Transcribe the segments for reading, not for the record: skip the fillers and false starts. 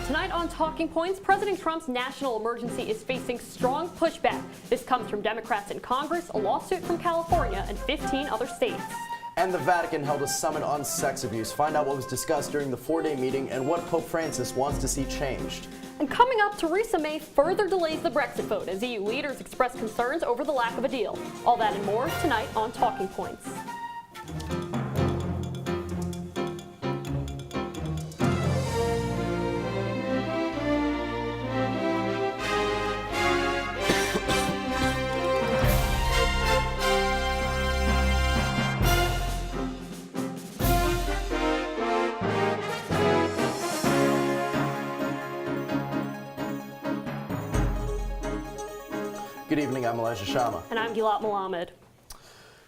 Tonight on Talking Points, President Trump's national emergency is facing strong pushback. This comes from Democrats in Congress, a lawsuit from California, and 15 other states. And the Vatican held a summit on sex abuse. Find out what was discussed during the four-day meeting and what Pope Francis wants to see changed. And coming up, Theresa May further delays the Brexit vote as EU leaders express concerns over the lack of a deal. All that and more tonight on Talking Points. Good evening, I'm Elijah Shama. And I'm Gilad Malamed.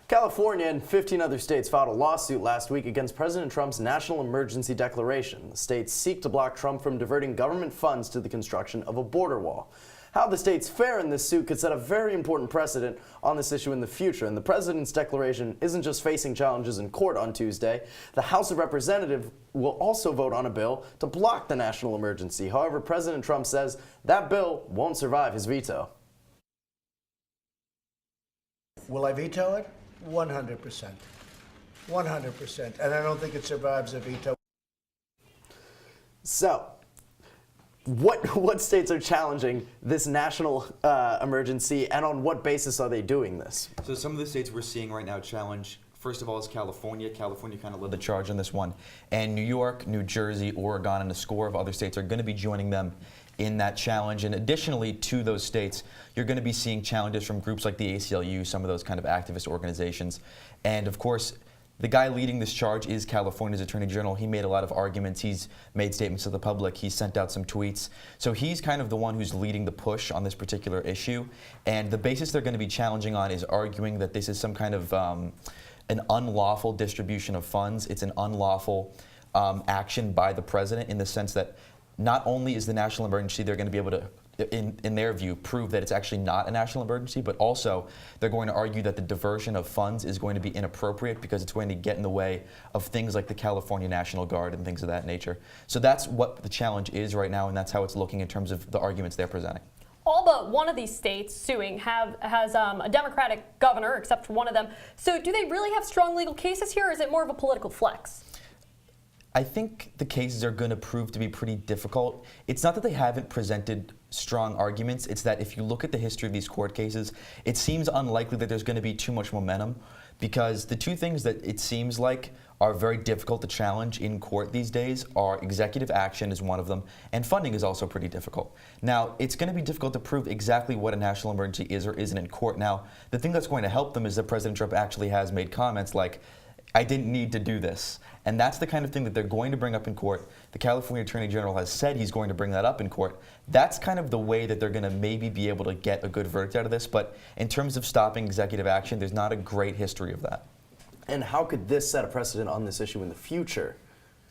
California and 15 other states filed a lawsuit last week against President Trump's national emergency declaration. The states seek to block Trump from diverting government funds to the construction of a border wall. How the states fare in this suit could set a very important precedent on this issue in the future. And the president's declaration isn't just facing challenges in court on Tuesday. The House of Representatives will also vote on a bill to block the national emergency. However, President Trump says that bill won't survive his veto. Will I veto it? 100%. 100%. And I don't think it survives a veto. So, what states are challenging this national emergency, and on what basis are they doing this? So some of the states we're seeing right now challenge, first of all, is California. California kind of led the charge on this one. And New York, New Jersey, Oregon, and a score of other states are going to be joining them in that challenge. And additionally to those states, you're going to be seeing challenges from groups like the ACLU, some of those kind of activist organizations. And of course, the guy leading this charge is California's Attorney General. He made a lot of arguments. He's made statements to the public. He sent out some tweets. So he's kind of the one who's leading the push on this particular issue. And the basis they're going to be challenging on is arguing that this is some kind of an unlawful distribution of funds. It's an unlawful action by the president in the sense that not only is the national emergency, they're going to be able to, in their view, prove that it's actually not a national emergency, but also they're going to argue that the diversion of funds is going to be inappropriate because it's going to get in the way of things like the California National Guard and things of that nature. So that's what the challenge is right now, and that's how it's looking in terms of the arguments they're presenting. All but one of these states suing has a Democratic governor, except for one of them. So do they really have strong legal cases here, or is it more of a political flex? I think the cases are going to prove to be pretty difficult. It's not that they haven't presented strong arguments. It's that if you look at the history of these court cases, it seems unlikely that there's going to be too much momentum, because the two things that it seems like are very difficult to challenge in court these days are executive action is one of them, and funding is also pretty difficult. Now, it's going to be difficult to prove exactly what a national emergency is or isn't in court. Now, the thing that's going to help them is that President Trump actually has made comments like, I didn't need to do this. And that's the kind of thing that they're going to bring up in court. The California Attorney General has said he's going to bring that up in court. That's kind of the way that they're going to maybe be able to get a good verdict out of this. But in terms of stopping executive action, there's not a great history of that. And how could this set a precedent on this issue in the future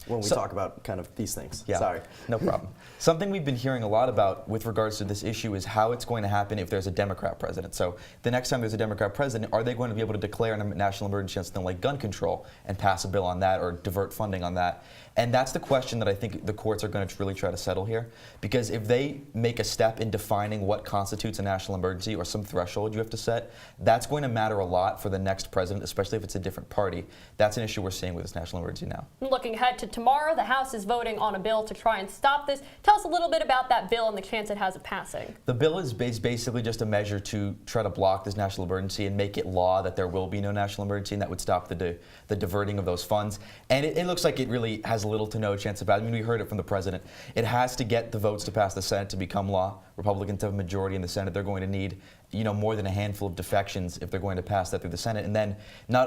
when we talk about kind of these things? Yeah, sorry. No problem. Something we've been hearing a lot about with regards to this issue is how it's going to happen if there's a Democrat president. So the next time there's a Democrat president, are they going to be able to declare a national emergency on something like gun control and pass a bill on that or divert funding on that? And that's the question that I think the courts are going to really try to settle here. Because if they make a step in defining what constitutes a national emergency or some threshold you have to set, that's going to matter a lot for the next president, especially if it's a different party. That's an issue we're seeing with this national emergency now. Looking ahead to tomorrow, the House is voting on a bill to try and stop this. Tell us a little bit about that bill and the chance it has of passing. The bill is basically just a measure to try to block this national emergency and make it law that there will be no national emergency, and that would stop the diverting of those funds. And it looks like it really has little to no chance of that. I mean, we heard it from the president. It has to get the votes to pass the Senate to become law. Republicans have a majority in the Senate. They're going to need, more than a handful of defections if they're going to pass that through the Senate. And then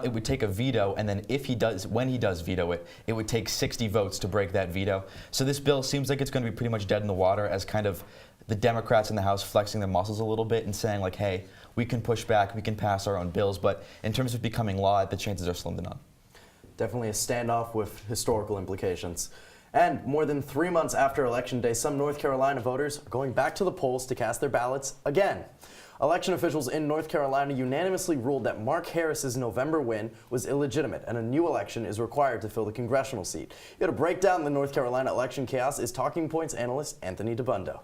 it would take a veto, and then when he does veto it, it would take 60 votes to break that veto. So this bill seems like it's going to be pretty much dead in the water as kind of the Democrats in the House flexing their muscles a little bit and saying like, hey, we can push back, we can pass our own bills, but in terms of becoming law, the chances are slim to none. Definitely a standoff with historical implications. And more than 3 months after Election Day, some North Carolina voters are going back to the polls to cast their ballots again. Election officials in North Carolina unanimously ruled that Mark Harris's November win was illegitimate and a new election is required to fill the congressional seat. Here to break down the North Carolina election chaos is Talking Points analyst Anthony Dabbundo.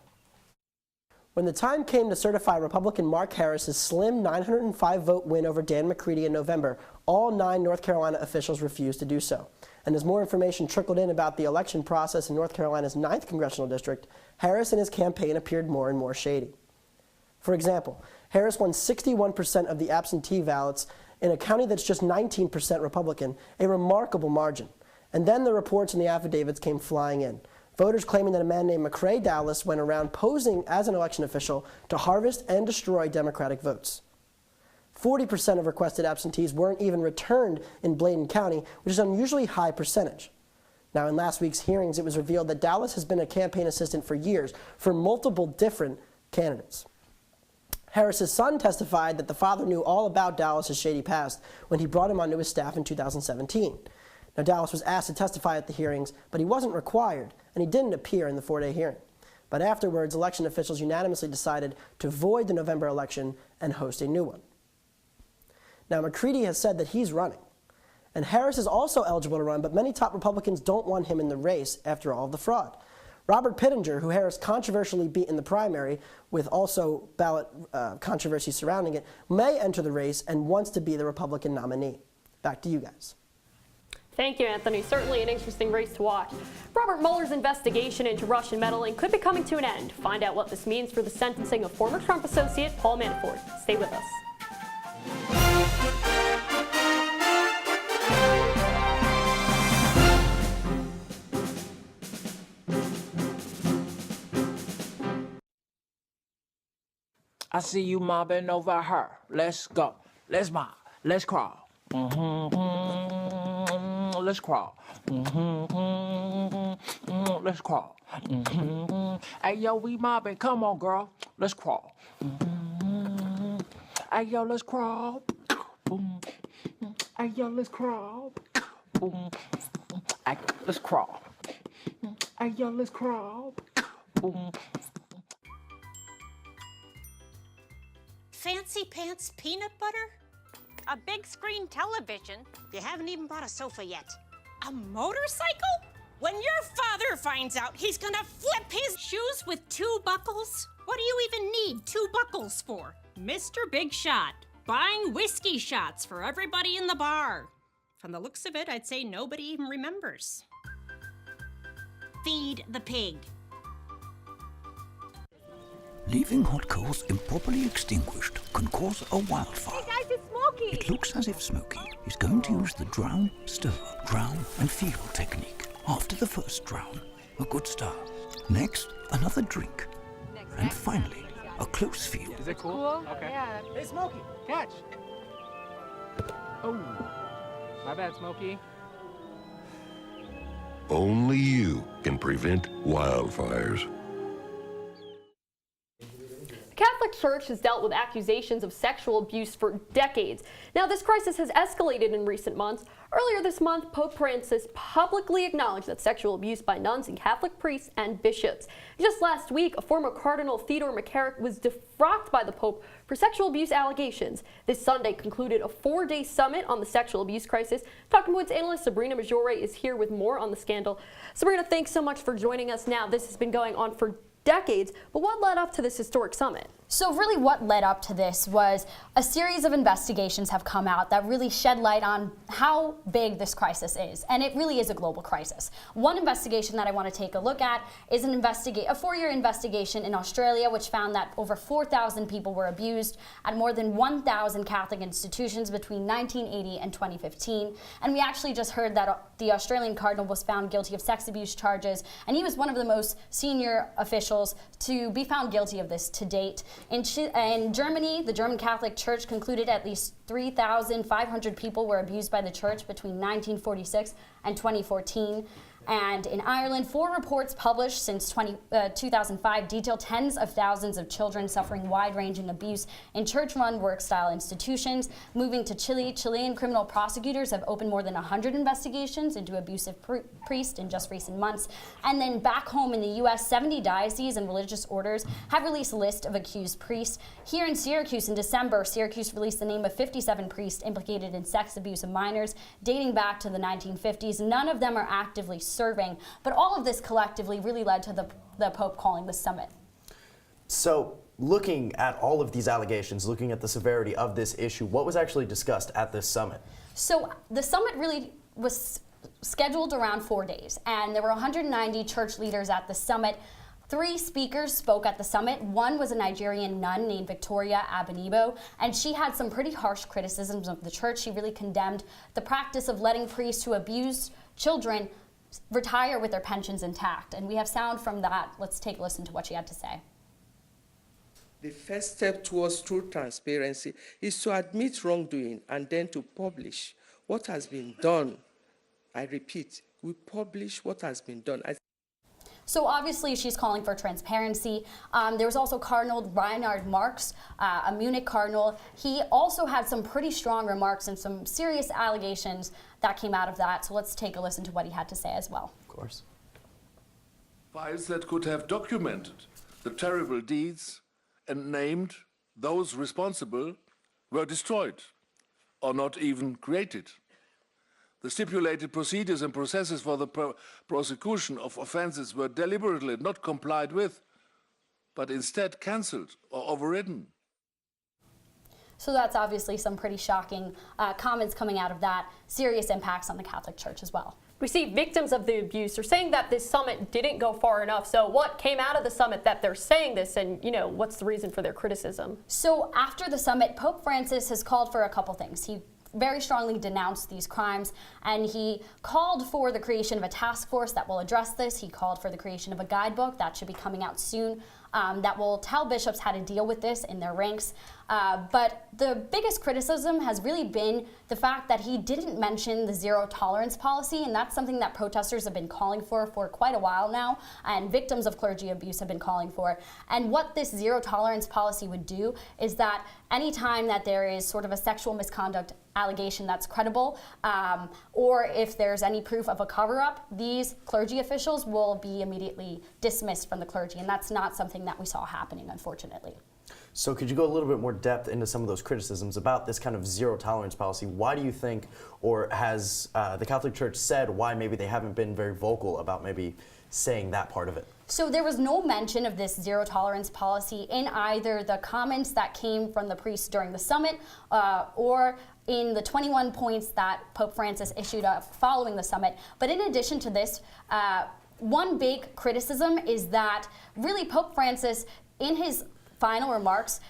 When the time came to certify Republican Mark Harris's slim 905-vote win over Dan McCready in November, all 9 North Carolina officials refused to do so. And as more information trickled in about the election process in North Carolina's 9th congressional district, Harris and his campaign appeared more and more shady. For example, Harris won 61% of the absentee ballots in a county that's just 19% Republican, a remarkable margin. And then the reports and the affidavits came flying in. Voters claiming that a man named McCrae Dowless went around posing as an election official to harvest and destroy Democratic votes. 40% of requested absentees weren't even returned in Bladen County, which is an unusually high percentage. Now, in last week's hearings, it was revealed that Dowless has been a campaign assistant for years for multiple different candidates. Harris's son testified that the father knew all about Dowless's shady past when he brought him onto his staff in 2017. Now, Dowless was asked to testify at the hearings, but he wasn't required, and he didn't appear in the 4-day hearing. But afterwards, election officials unanimously decided to void the November election and host a new one. Now, McCready has said that he's running, and Harris is also eligible to run, but many top Republicans don't want him in the race after all of the fraud. Robert Pittenger, who Harris controversially beat in the primary, with also ballot controversy surrounding it, may enter the race and wants to be the Republican nominee. Back to you guys. Thank you, Anthony. Certainly an interesting race to watch. Robert Mueller's investigation into Russian meddling could be coming to an end. Find out what this means for the sentencing of former Trump associate Paul Manafort. Stay with us. I see you mobbing over her. Let's go. Let's mob. Let's crawl. Let's crawl. Let's crawl. Hey, yo, we mobbing. Come on, girl. Let's crawl. Hey, yo, let's crawl. Hey, yo, let's crawl. Hey, let's crawl. Hey, yo, let's crawl. Fancy pants peanut butter? A big screen television? You haven't even bought a sofa yet. A motorcycle? When your father finds out, he's gonna flip his shoes with 2 buckles? What do you even need 2 buckles for? Mr. Big Shot, buying whiskey shots for everybody in the bar. From the looks of it, I'd say nobody even remembers. Feed the pig. Leaving hot coals improperly extinguished can cause a wildfire. Hey guys, it's Smokey! It looks as if Smokey is going to use the drown, stir, drown, and feel technique. After the first drown, a good start. Next, another drink. And finally, a close feel. Is it cool? Okay. Yeah. Hey, Smokey, catch. Oh, my bad, Smokey. Only you can prevent wildfires. The Catholic Church has dealt with accusations of sexual abuse for decades. Now, this crisis has escalated in recent months. Earlier this month, Pope Francis publicly acknowledged that sexual abuse by nuns and Catholic priests and bishops. Just last week, a former Cardinal Theodore McCarrick was defrocked by the Pope for sexual abuse allegations. This Sunday concluded a 4-day summit on the sexual abuse crisis. Talking Points analyst Sabrina Maggiore is here with more on the scandal. Sabrina, thanks so much for joining us now. This has been going on for decades, but what led up to this historic summit? So really what led up to this was a series of investigations have come out that really shed light on how big this crisis is, and it really is a global crisis. One investigation that I want to take a look at is a 4-year investigation in Australia, which found that over 4,000 people were abused at more than 1,000 Catholic institutions between 1980 and 2015. And we actually just heard that the Australian cardinal was found guilty of sex abuse charges, and he was one of the most senior officials to be found guilty of this to date. In Germany, the German Catholic Church concluded at least 3,500 people were abused by the church between 1946 and 2014. And in Ireland, 4 reports published since 2005 detail tens of thousands of children suffering wide-ranging abuse in church-run work-style institutions. Moving to Chile, Chilean criminal prosecutors have opened more than 100 investigations into abusive priests in just recent months. And then back home in the U.S., 70 dioceses and religious orders have released a list of accused priests. Here in Syracuse in December, Syracuse released the name of 57 priests implicated in sex abuse of minors dating back to the 1950s. None of them are actively serving, but all of this collectively really led to the Pope calling this summit. So, looking at all of these allegations, looking at the severity of this issue, what was actually discussed at this summit? So the summit really was scheduled around 4 days, and there were 190 church leaders at the summit. 3 speakers spoke at the summit. One was a Nigerian nun named Victoria Abanibo, and she had some pretty harsh criticisms of the church. She really condemned the practice of letting priests who abuse children retire with their pensions intact. And we have sound from that. Let's take a listen to what she had to say. The first step towards true transparency is to admit wrongdoing and then to publish what has been done. I repeat, we publish what has been done. So obviously she's calling for transparency. There was also Cardinal Reinhard Marx, a Munich cardinal. He also had some pretty strong remarks and some serious allegations that came out of that. So let's take a listen to what he had to say as well. Of course. Files that could have documented the terrible deeds and named those responsible were destroyed or not even created. The stipulated procedures and processes for the prosecution of offenses were deliberately not complied with, but instead cancelled or overridden. So that's obviously some pretty shocking comments coming out of that. Serious impacts on the Catholic Church as well. We see victims of the abuse are saying that this summit didn't go far enough. So what came out of the summit that they're saying this, and what's the reason for their criticism? So after the summit, Pope Francis has called for a couple things. He very strongly denounced these crimes, and he called for the creation of a task force that will address this. He called for the creation of a guidebook that should be coming out soon that will tell bishops how to deal with this in their ranks. But the biggest criticism has really been the fact that he didn't mention the zero tolerance policy, and that's something that protesters have been calling for quite a while now, and victims of clergy abuse have been calling for. And what this zero tolerance policy would do is that anytime that there is sort of a sexual misconduct allegation that's credible, or if there's any proof of a cover-up, these clergy officials will be immediately dismissed from the clergy, and that's not something that we saw happening, unfortunately. So could you go a little bit more depth into some of those criticisms about this kind of zero tolerance policy? Why do you think, or has the Catholic Church said why maybe they haven't been very vocal about maybe saying that part of it? So there was no mention of this zero tolerance policy in either the comments that came from the priests during the summit or in the 21 points that Pope Francis issued following the summit. But in addition to this, one big criticism is that really Pope Francis, in his final remarks,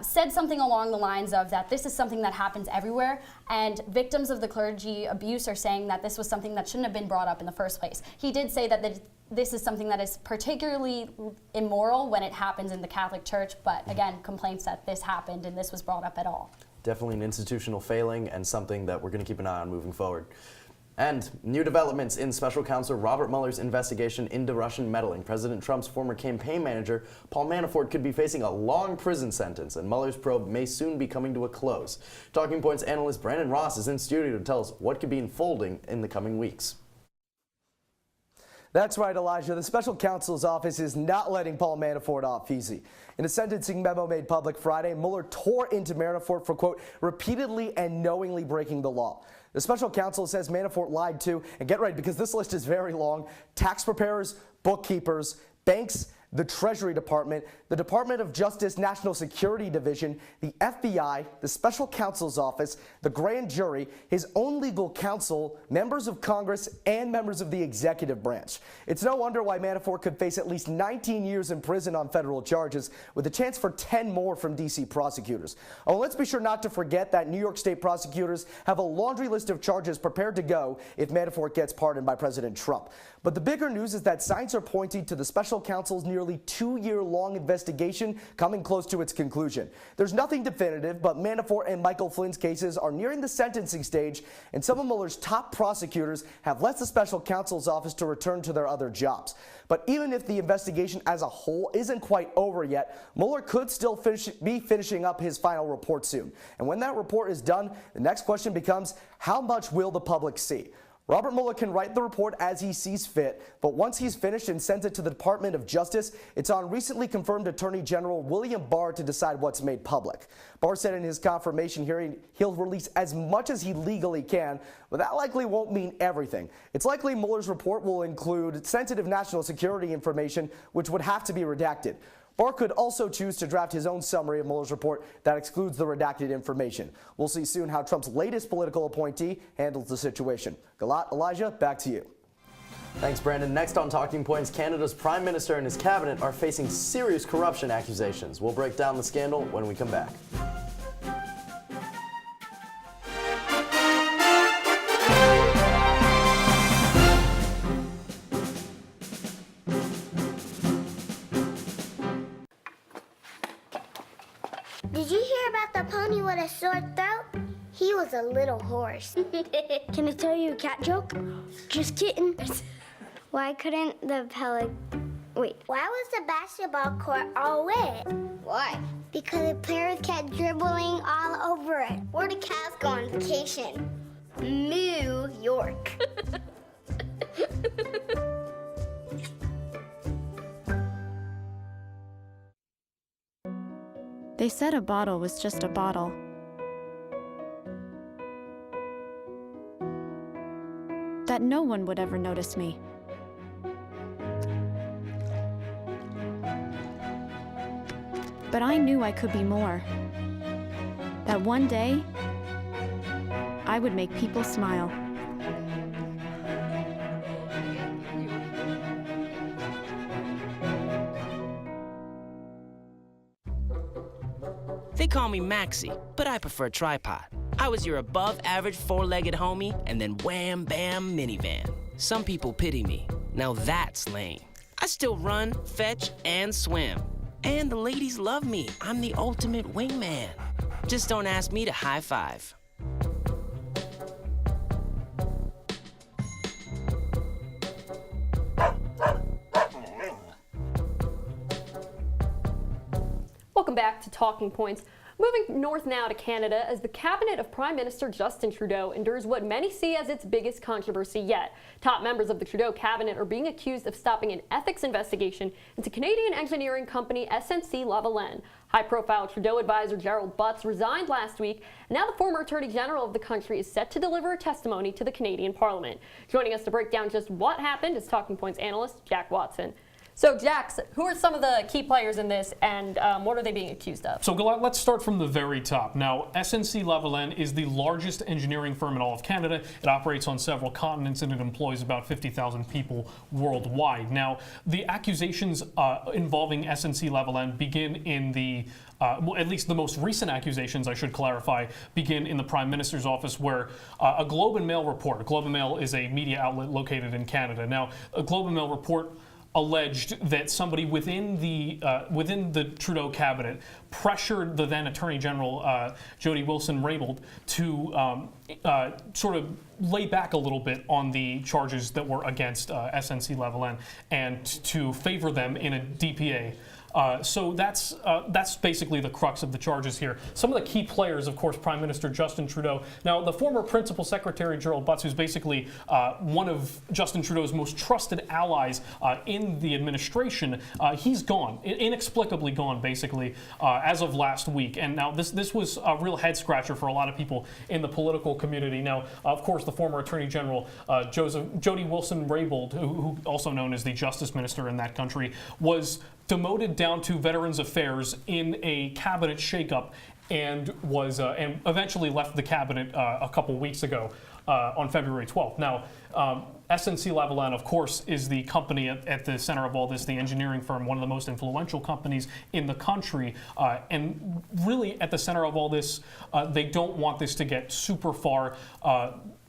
said something along the lines of that this is something that happens everywhere, and victims of the clergy abuse are saying that this was something that shouldn't have been brought up in the first place. He did say that this is something that is particularly immoral when it happens in the Catholic Church, but again, complaints that this happened and this was brought up at all. Definitely an institutional failing and something that we're going to keep an eye on moving forward. And new developments in Special Counsel Robert Mueller's investigation into Russian meddling. President Trump's former campaign manager, Paul Manafort, could be facing a long prison sentence, and Mueller's probe may soon be coming to a close. Talking Points analyst Brandon Ross is in studio to tell us what could be unfolding in the coming weeks. That's right, Elijah. The special counsel's office is not letting Paul Manafort off easy. In a sentencing memo made public Friday, Mueller tore into Manafort for, quote, repeatedly and knowingly breaking the law. The special counsel says Manafort lied to, and get ready because this list is very long, tax preparers, bookkeepers, banks, the Treasury Department, the Department of Justice National Security Division, the FBI, the Special Counsel's Office, the grand jury, his own legal counsel, members of Congress, and members of the executive branch. It's no wonder why Manafort could face at least 19 years in prison on federal charges, with a chance for 10 more from D.C. prosecutors. Oh, let's be sure not to forget that New York State prosecutors have a laundry list of charges prepared to go if Manafort gets pardoned by President Trump. But the bigger news is that signs are pointing to the special counsel's nearly 2-year-long investigation coming close to its conclusion. There's nothing definitive, but Manafort and Michael Flynn's cases are nearing the sentencing stage, and some of Mueller's top prosecutors have left the special counsel's office to return to their other jobs. But even if the investigation as a whole isn't quite over yet, Mueller could still be finishing up his final report soon. And when that report is done, the next question becomes, how much will the public see? Robert Mueller can write the report as he sees fit, but once he's finished and sent it to the Department of Justice, it's on recently confirmed Attorney General William Barr to decide what's made public. Barr said in his confirmation hearing he'll release as much as he legally can, but that likely won't mean everything. It's likely Mueller's report will include sensitive national security information, which would have to be redacted. Barr could also choose to draft his own summary of Mueller's report that excludes the redacted information. We'll see soon how Trump's latest political appointee handles the situation. Galat, Elijah, back to you. Thanks, Brandon. Next on Talking Points, Canada's Prime Minister and his cabinet are facing serious corruption accusations. We'll break down the scandal when we come back. Did you hear about the pony with a sore throat? He was a little horse. Can I tell you a cat joke? Just kidding. Why couldn't the Wait. Why was the basketball court all wet? Why? Because the players kept dribbling all over it. Where did cats go on vacation? New York. They said a bottle was just a bottle. That no one would ever notice me. But I knew I could be more. That one day, I would make people smile. They call me Maxie, but I prefer tripod. I was your above-average four-legged homie, and then wham-bam minivan. Some people pity me. Now that's lame. I still run, fetch, and swim. And the ladies love me. I'm the ultimate wingman. Just don't ask me to high five. Welcome back to Talking Points. Moving north now to Canada, as the cabinet of Prime Minister Justin Trudeau endures what many see as its biggest controversy yet. Top members of the Trudeau cabinet are being accused of stopping an ethics investigation into Canadian engineering company SNC-Lavalin. High-profile Trudeau advisor Gerald Butts resigned last week, and now the former Attorney General of the country is set to deliver a testimony to the Canadian Parliament. Joining us to break down just what happened is Talking Points analyst Jack Watson. So, Jax, who are some of the key players in this, and what are they being accused of? So, let's start from the very top. Now, SNC-Lavalin is the largest engineering firm in all of Canada. It operates on several continents, and it employs about 50,000 people worldwide. Now, the accusations involving SNC-Lavalin begin in the well, at least the most recent accusations, I should clarify, begin in the Prime Minister's office, where a Globe and Mail report, Globe and Mail is a media outlet located in Canada. Now, a Globe and Mail report alleged that somebody within the Trudeau cabinet pressured the then Attorney General Jody Wilson-Raybould to sort of lay back a little bit on the charges that were against SNC-Lavalin and to favor them in a DPA. So that's basically the crux of the charges here. Some of the key players, of course, Prime Minister Justin Trudeau. Now, the former Principal Secretary Gerald Butts, who's basically one of Justin Trudeau's most trusted allies in the administration, he's gone, inexplicably gone, basically, as of last week. And now this was a real head scratcher for a lot of people in the political community. Now, of course, the former Attorney General Jody Wilson-Raybould, who also known as the Justice Minister in that country, was demoted down to Veterans Affairs in a cabinet shakeup, and was and eventually left the cabinet a couple weeks ago on February 12th. Now, SNC-Lavalin, of course, is the company at the center of all this, the engineering firm, one of the most influential companies in the country. And really, at the center of all this, they don't want this to get super far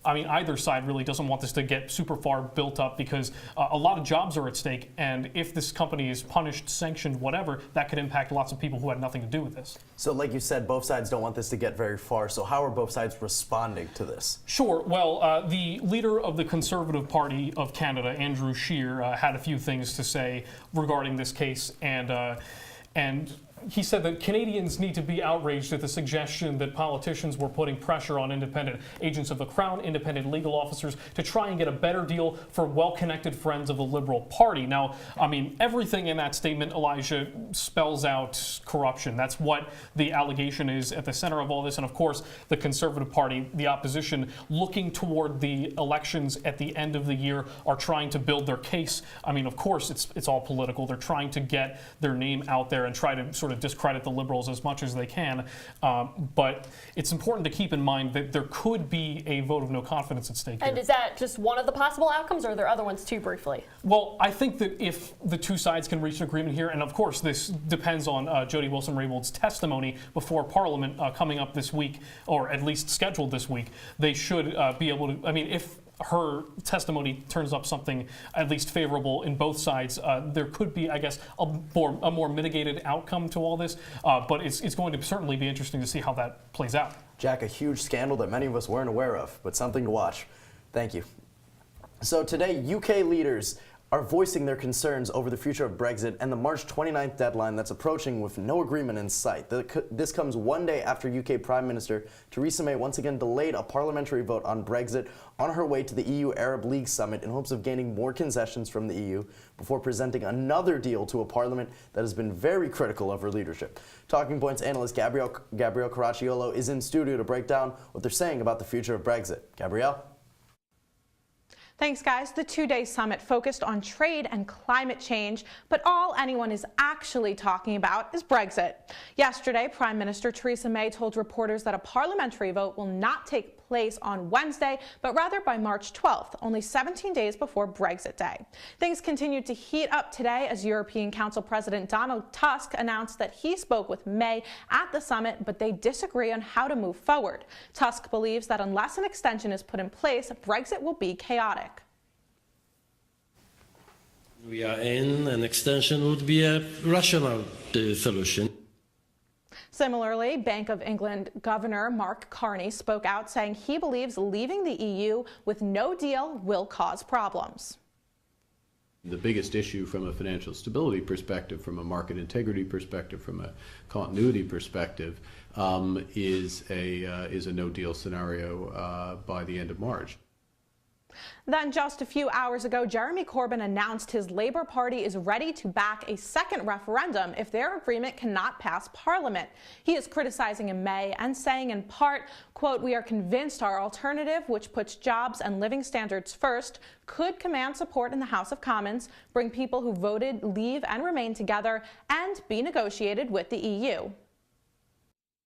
I mean, either side really doesn't want this to get super far built up because a lot of jobs are at stake. And if this company is punished, sanctioned, whatever, that could impact lots of people who had nothing to do with this. So like you said, both sides don't want this to get very far. So how are both sides responding to this? Sure. Well, the leader of the Conservative Party of Canada, Andrew Scheer, had a few things to say regarding this case, and he said that Canadians need to be outraged at the suggestion that politicians were putting pressure on independent agents of the Crown, independent legal officers, to try and get a better deal for well-connected friends of the Liberal Party. Now, I mean, everything in that statement, Elijah, spells out corruption. That's what the allegation is at the center of all this. And of course, the Conservative Party, the opposition, looking toward the elections at the end of the year, are trying to build their case. I mean, of course, it's all political. They're trying to get their name out there and try to sort of discredit the Liberals as much as they can. But it's important to keep in mind that there could be a vote of no confidence at stake here. And is that just one of the possible outcomes, or are there other ones too, briefly? Well, I think that if the two sides can reach an agreement here, and of course this depends on Jody Wilson-Raybould's testimony before Parliament coming up this week, or at least scheduled this week, they should be able to, I mean, if her testimony turns up something at least favorable in both sides, there could be, I guess, a more mitigated outcome to all this. But it's going to certainly be interesting to see how that plays out. Jack, a huge scandal that many of us weren't aware of, but something to watch. Thank you. So today, UK leaders are voicing their concerns over the future of Brexit and the March 29th deadline that's approaching with no agreement in sight. This comes one day after UK Prime Minister Theresa May once again delayed a parliamentary vote on Brexit on her way to the EU Arab League summit in hopes of gaining more concessions from the EU before presenting another deal to a parliament that has been very critical of her leadership. Talking Points analyst Gabrielle Caracciolo is in studio to break down what they're saying about the future of Brexit. Gabrielle? Thanks, guys. The two-day summit focused on trade and climate change, but all anyone is actually talking about is Brexit. Yesterday, Prime Minister Theresa May told reporters that a parliamentary vote will not take place on Wednesday, but rather by March 12th, only 17 days before Brexit Day. Things continued to heat up today as European Council President Donald Tusk announced that he spoke with May at the summit, but they disagree on how to move forward. Tusk believes that unless an extension is put in place, Brexit will be chaotic. We are in, an extension would be a rational solution. Similarly, Bank of England Governor Mark Carney spoke out saying he believes leaving the EU with no deal will cause problems. The biggest issue from a financial stability perspective, from a market integrity perspective, from a continuity perspective, is a no-deal scenario by the end of March. Then just a few hours ago, Jeremy Corbyn announced his Labour Party is ready to back a second referendum if their agreement cannot pass Parliament. He is criticizing May and saying in part, quote, "We are convinced our alternative, which puts jobs and living standards first, could command support in the House of Commons, bring people who voted leave and remain together, and be negotiated with the EU."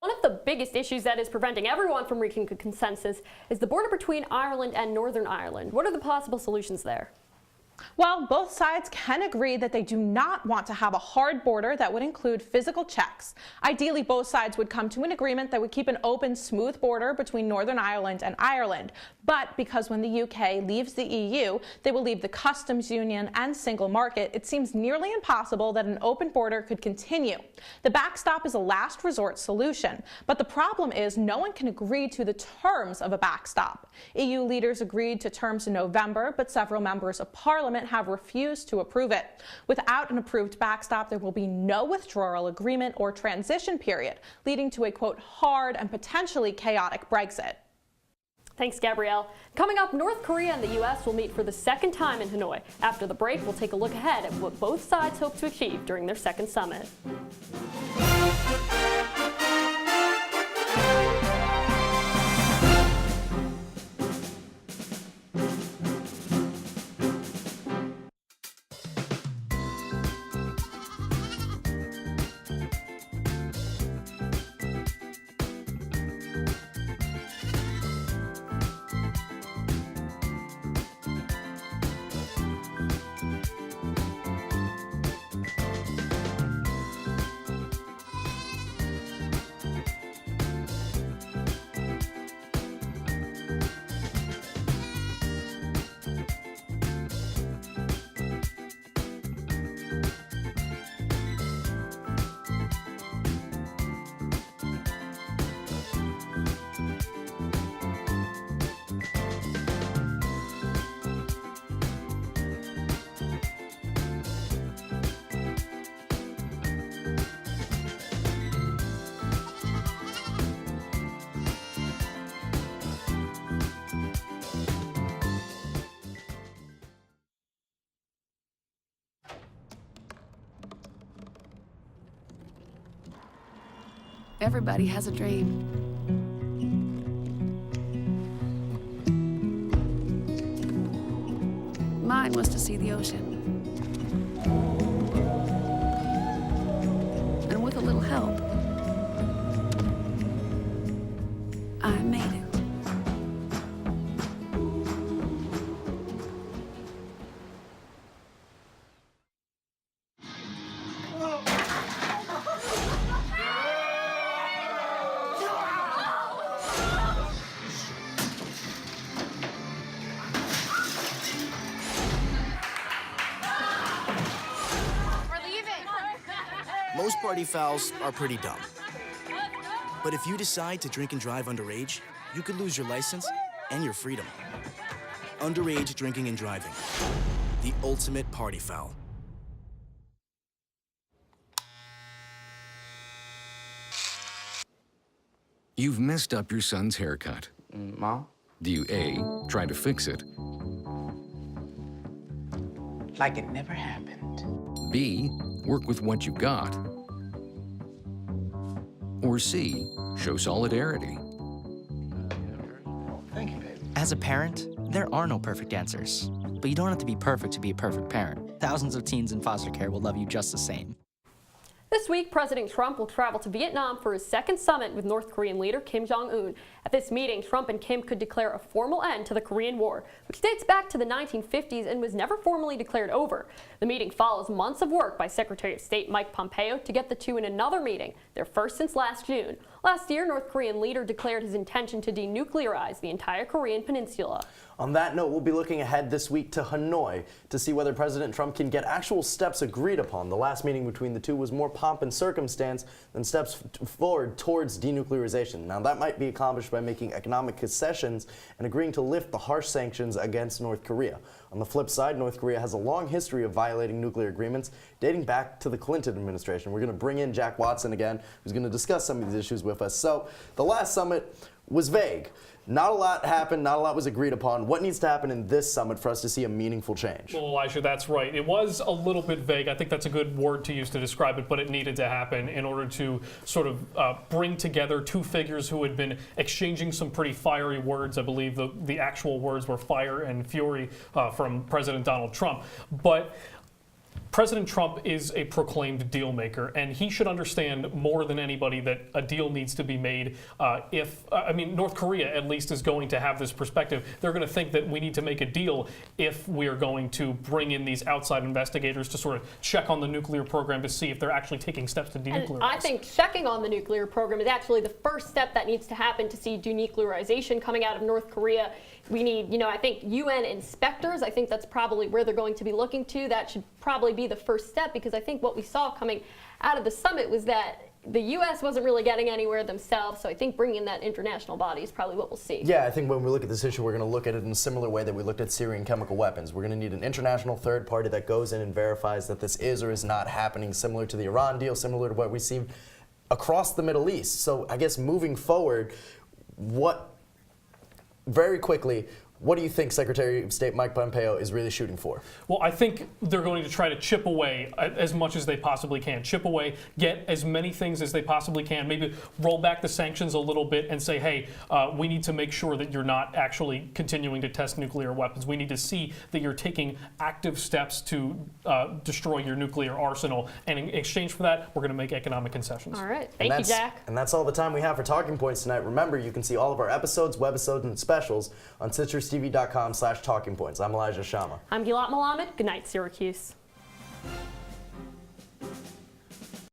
One of the biggest issues that is preventing everyone from reaching a consensus is the border between Ireland and Northern Ireland. What are the possible solutions there? Well, both sides can agree that they do not want to have a hard border that would include physical checks. Ideally, both sides would come to an agreement that would keep an open, smooth border between Northern Ireland and Ireland. But because when the UK leaves the EU, they will leave the customs union and single market, it seems nearly impossible that an open border could continue. The backstop is a last resort solution, but the problem is no one can agree to the terms of a backstop. EU leaders agreed to terms in November, but several members of Parliament have refused to approve it. Without an approved backstop, there will be no withdrawal agreement or transition period, leading to a, quote, hard and potentially chaotic Brexit. Thanks, Gabrielle. Coming up, North Korea and the U.S. will meet for the second time in Hanoi. After the break, we'll take a look ahead at what both sides hope to achieve during their second summit. Everybody has a dream. Mine was to see the ocean. And with a little help, I made it. Most party fouls are pretty dumb. But if you decide to drink and drive underage, you could lose your license and your freedom. Underage drinking and driving. The ultimate party foul. You've messed up your son's haircut. Mom? Do you A, try to fix it? Like it never happened. B, work with what you got? Or C, show solidarity? Thank you, baby. As a parent, there are no perfect answers. But you don't have to be perfect to be a perfect parent. Thousands of teens in foster care will love you just the same. This week, President Trump will travel to Vietnam for his second summit with North Korean leader Kim Jong-un. At this meeting, Trump and Kim could declare a formal end to the Korean War, which dates back to the 1950s and was never formally declared over. The meeting follows months of work by Secretary of State Mike Pompeo to get the two in another meeting, their first since last June. Last year, North Korean leader declared his intention to denuclearize the entire Korean peninsula. On that note, we'll be looking ahead this week to Hanoi to see whether President Trump can get actual steps agreed upon. The last meeting between the two was more pomp and circumstance than steps forward towards denuclearization. Now, that might be accomplished by making economic concessions and agreeing to lift the harsh sanctions against North Korea. On the flip side, North Korea has a long history of violating nuclear agreements dating back to the Clinton administration. We're going to bring in Jack Watson again, who's going to discuss some of these issues with us. So, the last summit was vague. Not a lot happened, not a lot was agreed upon. What needs to happen in this summit for us to see a meaningful change? Well, Elijah, that's right. It was a little bit vague. I think that's a good word to use to describe it, but it needed to happen in order to sort of bring together two figures who had been exchanging some pretty fiery words. I believe the actual words were fire and fury from President Donald Trump. But President Trump is a proclaimed deal maker, and he should understand more than anybody that a deal needs to be made. North Korea at least is going to have this perspective. They're going to think that we need to make a deal if we are going to bring in these outside investigators to sort of check on the nuclear program to see if they're actually taking steps to denuclearize. And I think checking on the nuclear program is actually the first step that needs to happen to see denuclearization coming out of North Korea. We need, I think UN inspectors. I think that's probably where they're going to be looking to. That should probably be the first step, because I think what we saw coming out of the summit was that the U.S. wasn't really getting anywhere themselves. So I think bringing in that international body is probably what we'll see. Yeah, I think when we look at this issue, we're going to look at it in a similar way that we looked at Syrian chemical weapons. We're going to need an international third party that goes in and verifies that this is or is not happening, similar to the Iran deal, similar to what we see across the Middle East. So I guess moving forward, very quickly, what do you think Secretary of State Mike Pompeo is really shooting for? Well, I think they're going to try to chip away as much as they possibly can. Chip away, get as many things as they possibly can. Maybe roll back the sanctions a little bit and say, hey, we need to make sure that you're not actually continuing to test nuclear weapons. We need to see that you're taking active steps to destroy your nuclear arsenal. And in exchange for that, we're going to make economic concessions. All right. Thank you, Jack. And that's all the time we have for Talking Points tonight. Remember, you can see all of our episodes, webisodes, and specials on citrustv.com/talkingpoints. I'm Elijah Shama. I'm Gilat Malamed. Good night, Syracuse.